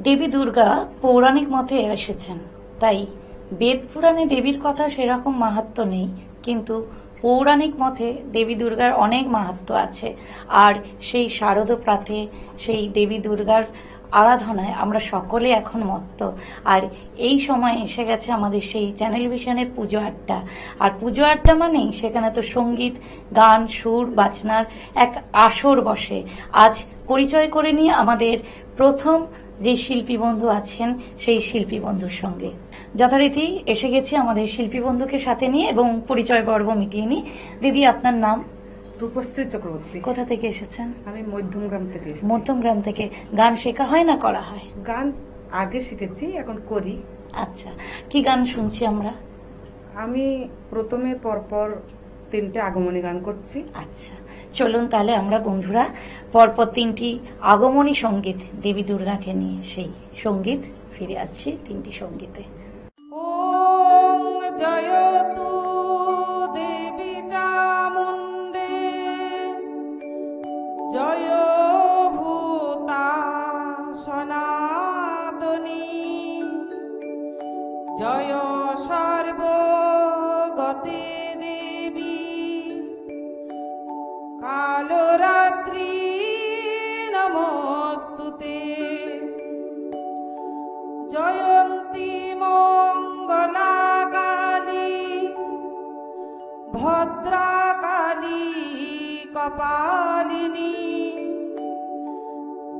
দেবী দুর্গা পৌরাণিক মতে এসেছেন, তাই বেদ পুরাণে দেবীর কথা সেরকম মাহাত্ম্য নেই, কিন্তু পৌরাণিক মতে দেবী দুর্গার অনেক মাহাত্ম্য আছে। আর সেই শারদ প্রাতে সেই দেবী দুর্গার আরাধনায় আমরা সকলে এখন মত্ত। আর এই সময় এসে গেছে আমাদের সেই চ্যানেল ভিশনের পুজো আড্ডা। আর পুজো আড্ডা মানেই সেখানে তো সঙ্গীত, গান, সুর, বাজনার এক আসর বসে। আজ পরিচয় করে নিয়ে আমাদের প্রথম যে শিল্পী বন্ধু আছেন সেই শিল্পী বন্ধুর সঙ্গে যথারীতি এসে গেছি আমাদের শিল্পী বন্ধুকে সাথে নিয়ে এবং পরিচয় পর্ব মিটিয়ে নিই। দিদি, আপনার নাম? রূপশ্রী চক্রবর্তী। কোথা থেকে এসেছেন? আমি মধ্যমগ্রাম থেকে এসেছি। মধ্যমগ্রাম থেকে। গান শেখা হয় না করা হয়? গান আগে শিখেছি, এখন করি। আচ্ছা, কি গান শুনছি আমরা? আমি প্রথমে পরপর 3টে আগমনী গান করছি। আচ্ছা, চলুন তাহলে আমরা বন্ধুরা পরপর 3টি আগমনী সঙ্গীত দেবী দুর্গাকে নিয়ে সেই সঙ্গীত ফিরে আসছি 3টি সঙ্গীতে। ওম জয়তু দেবী চামুণ্ডে জয় ভূতা সনাতনী জয় সর্বগতে দেবী কালরাত্রি নমস্তুতে জয়ন্তী মঙ্গলা কালী ভদ্রা কালী কপালিনী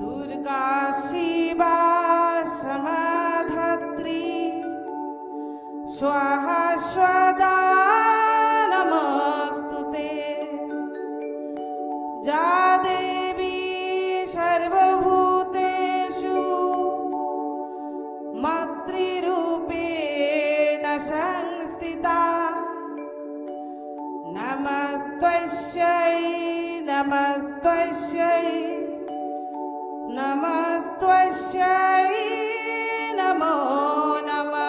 দুর্গা শিবা সমাধাত্রী স্বাহা স্বদা নমস্তুতে যা দেবী সর্বভূতেষু মাতৃরূপেণ সংস্থিতা নমস্ত্বস্यै নমস্ত্বস্यै নমস্ত্বস্यै নমো নমঃ।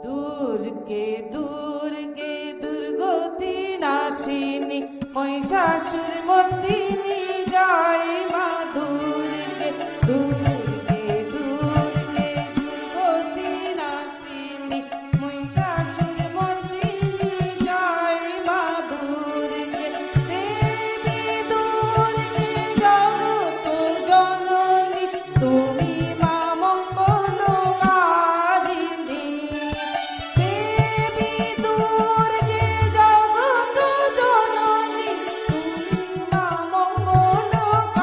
দুর্গে দুর্গে দুর্গতি নাশিনী মহিষাসুর মর্দিনী জয় মা দুর্গে দুর্গে দুর্গে দুর্গতি নাশিনী মহিষাসুর মর্দিনী জয় মা দুর্গে দেবী দুর্গে জগত জননী তুমি মা মঙ্গলকারিণী দেবী দুর্গে জগত জননী তুমি মা মঙ্গলকারিণী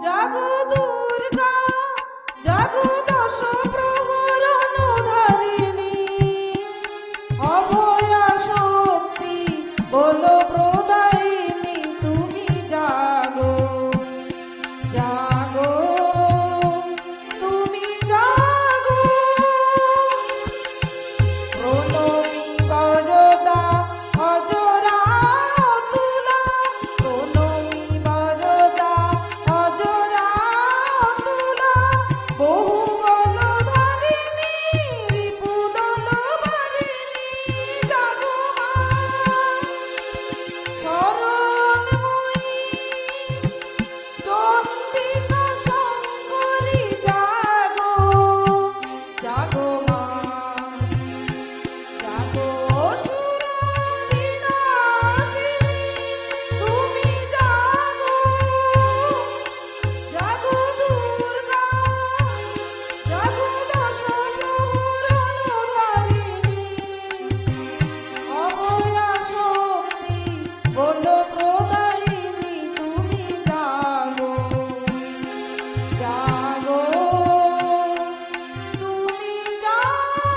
জাগো দুর্গা জাগো দশ প্রহরণ ধারিণী অভয়া শক্তি বলো প্রদায়িনী তুমি জাগো জাগো তুমি জাগো প্রণমী বরদা অজরা তুলা প্রণমী বরদা অজরা তুলা বহু বল ধারিণী রিপুদল বারিণী জাগো মা শরণময়ী চণ্ডিকা শঙ্করী জাগো জাগো মা জাগো অসুর বিনাশিনী তুমি জাগো জাগো দুর্গা জাগো দশ প্রহরণ ধারিণী অভয়া শক্তি বলো প্রদায়িনী তুমি জাগো জাগো তুমি জাগো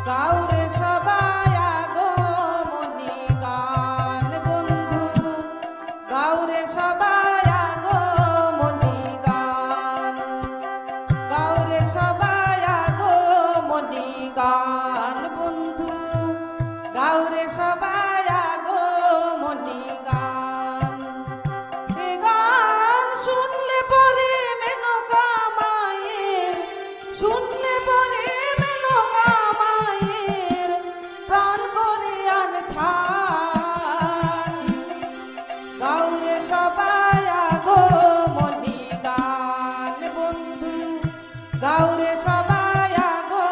গাউরে সবাই আগো মনি গান বন্ধু গাউরে সবাই আগো মনি গান গাউরে সবাই আগো মনি গান বন্ধু গাউরে সবাই আগো মনি গান এ গান শুনলে পরে মেনকা মায়ের শুনলে পরে মেনকা মায়ের প্রাণ করে আন ছান গাউরে সবাই আগো মনি গান বন্ধু গাউরে সবাই আগো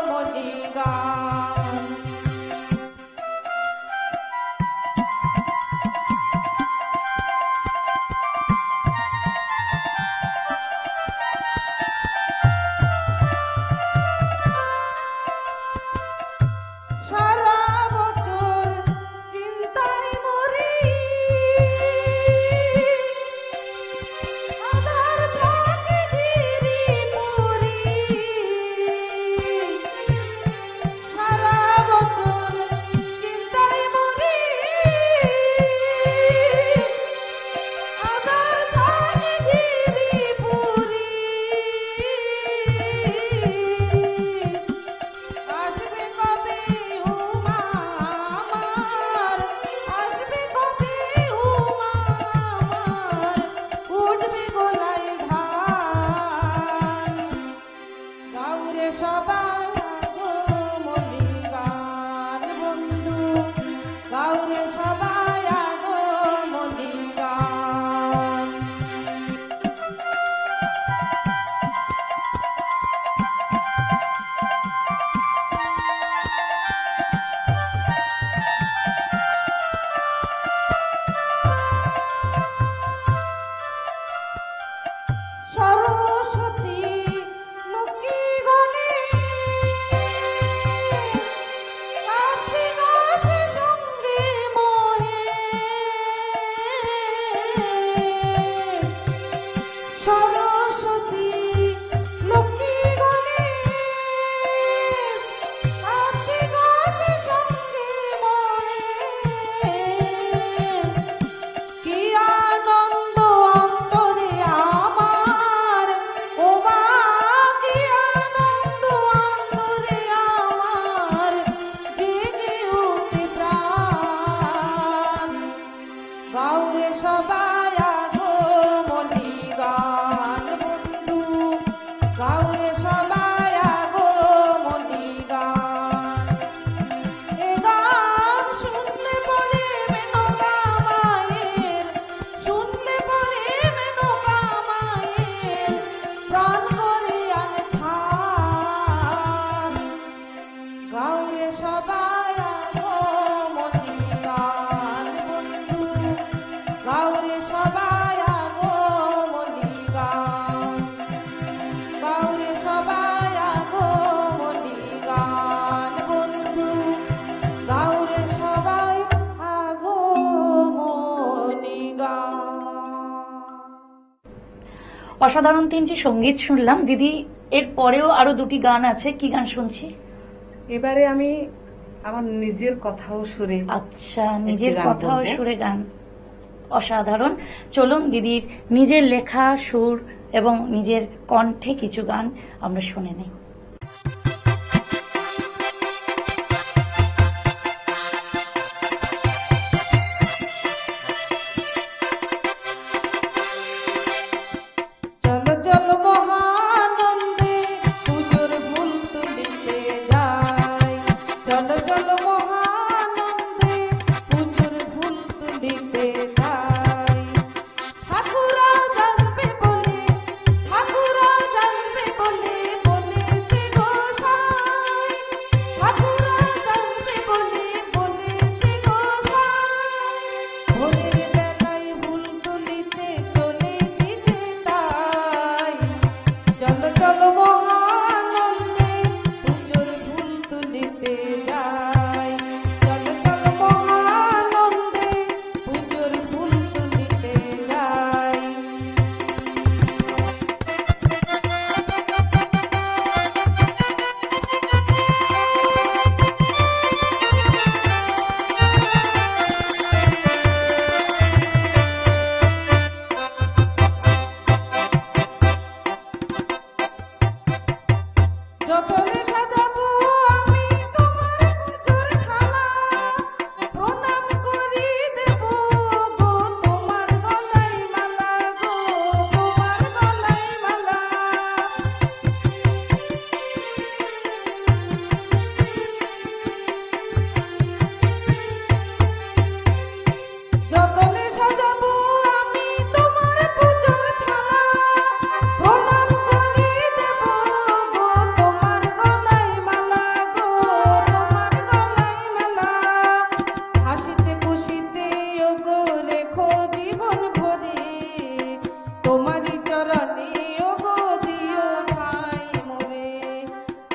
মনি গান সারা বছর চিন্তায় মরি অসাধারণ 3টি সঙ্গীত শুনলাম দিদি। এর পরেও আরো 2টি গান আছে, কি গান শুনছি? এবারে আমি আমার নিজের কথাও সুরে আচ্ছা, নিজের গান কথাও বলবো। সুরে গান, অসাধারণ। চলুন দিদির নিজের লেখা সুর এবং নিজের কণ্ঠে কিছু গান আমরা শুনে নিই। চলো চলো মহানন্দে পুজোর ফুল তুলিতে যাই, চলো চলো মহানন্দে পুজোর ফুল তুলিতে যাই। ঠাকুরা জানবে বলে, ঠাকুরা জানবে বলে বলেছে গোসাই, ঠাকুরা জানবে বলে বলেছে গোসাই। ভোরের বেলায় ফুল তুলিতে চলেছি যে তাই, চলো চলো মহানন্দে পুজোর ফুল তুলিতে যাই, চলো চলো মহানন্দে পুজোর ফুল তুলিতে যাই। যতনে সাজাবো আমি তোমার পুজোর থালা, প্রণাম করি দেব গো তোমার গলায় মালা, গো তোমার গলায় মালা। যতনে সাজাবো আমি তোমার পুজোর থালা, প্রণাম করি দেব গো তোমার গলায় মালা, গো তোমার গলায় মালা। হাসিতে খুশিতে ওগো রেখো জীবন ভরে, তোমারই চরণে ওগো দিও ঠাঁই মোরে।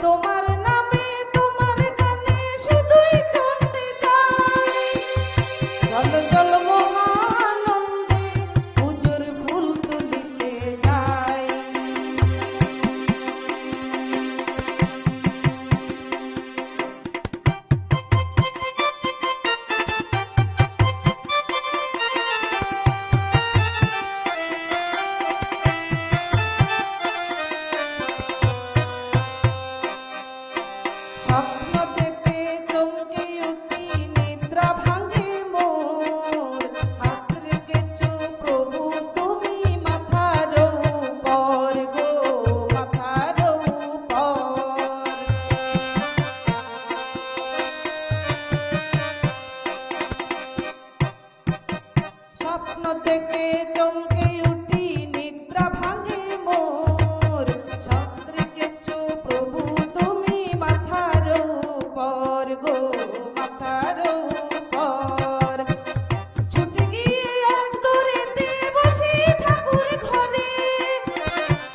তোমার নামে তোমার গানে শুধুই চলতে চাই, চলো চলো মহানন্দে পুজোর ফুল তুলিতে যাই। স্বপ্ন দেখে চমকে উঠি নিদ্রা ভাঙে মোর, হাত রেখেছো প্রভু তুমি মাথার উপর, গো মাথার উপর। স্বপ্ন দেখে চমকে উঠি নিদ্রা ভাঙে মোর, হাত রেখেছো প্রভু তুমি মাথার উপর, গো মাথার উপর। ছুটে গিয়ে এক দৌড়েতে বসি ঠাকুর ঘরে,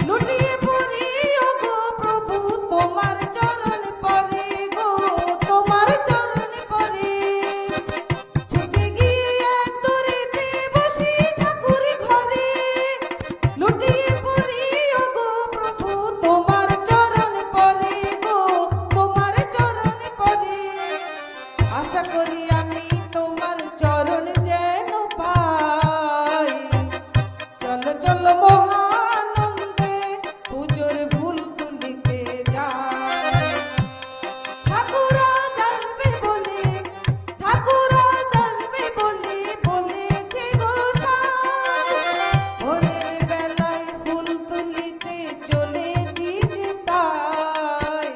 লুটিয়ে পড়ি ওগো প্রভু তোমার চরণ পরে, গো তোমার চরণ পরে। ছুটে গিয়ে এক দৌড়েতে বসি ঠাকুর ঘরে, লুটিয়ে পড়ি ওগো প্রভু তোমার চরণ পরে, গো তোমার চরণ পরে। আশা করি আমি তোমার চরণ যেন পাই, চলো চলো মহানন্দে পুজোর ফুল তুলিতে যাই। ঠাকুরা জানবে বলে, ঠাকুরা জানবে বলে বলেছে গোসাই। ভোরের বেলায় ফুল তুলিতে চলেছি যে তাই,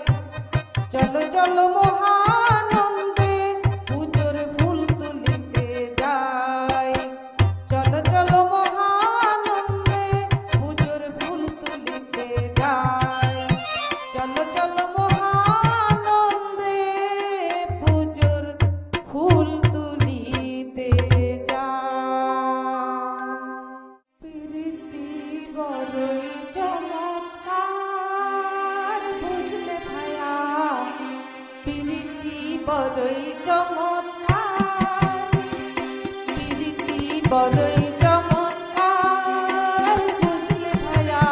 চলো চলো মহানন্দে পুজোর ফুল তুলিতে যাই, চলো চলো মহানন্দে পুজোর ফুল তুলিতে যাই, চলো চলো মহানন্দে পুজোর ফুল তুলিতে যাই। প্রীতি বড়ই চমৎকার বুঝলে ভায়া, প্রীতি বড়ই চমৎকার, প্রীতি বড়ই চমৎকার বুঝলে ভায়া।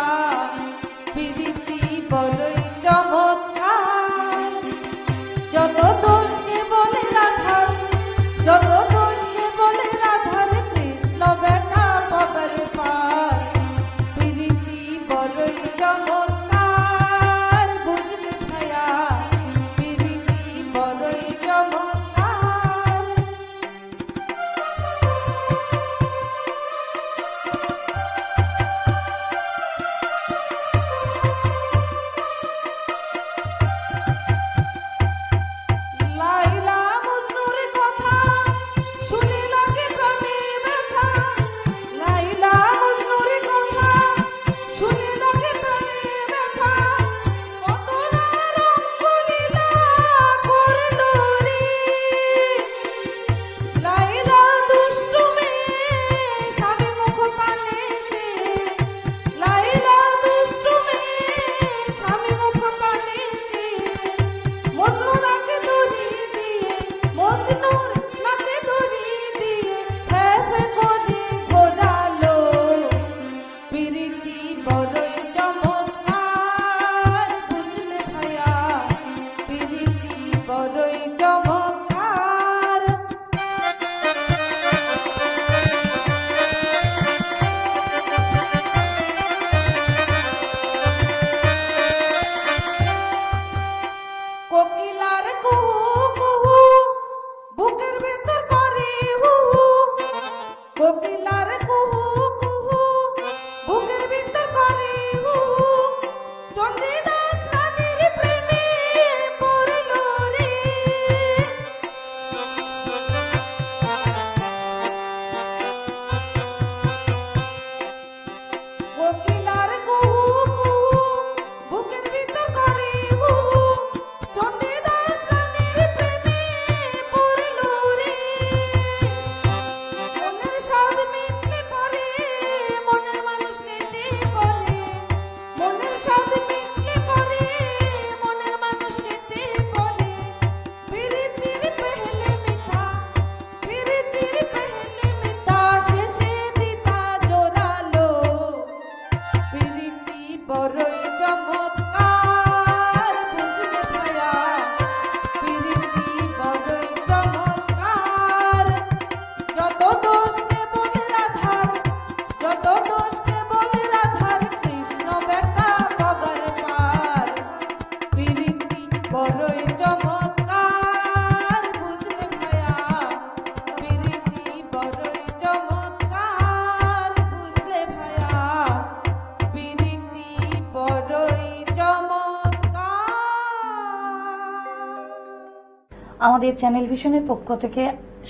আমাদের চ্যানেল ভিশনের পক্ষ থেকে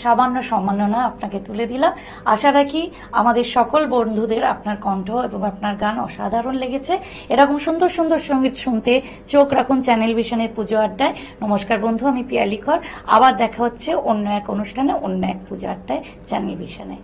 সামান্য সম্মাননা আপনাকে তুলে দিলাম। আশা রাখি আমাদের সকল বন্ধুদের আপনার কণ্ঠ এবং আপনার গান অসাধারণ লেগেছে। এরকম সুন্দর সুন্দর সঙ্গীত শুনতে চোখ রাখুন চ্যানেল ভিশনের পুজো আড্ডায়। নমস্কার বন্ধু, আমি পিয়ালি কর। আবার দেখা হচ্ছে অন্য এক অনুষ্ঠানে, অন্য এক পুজো আড্ডায় চ্যানেল ভিশনে।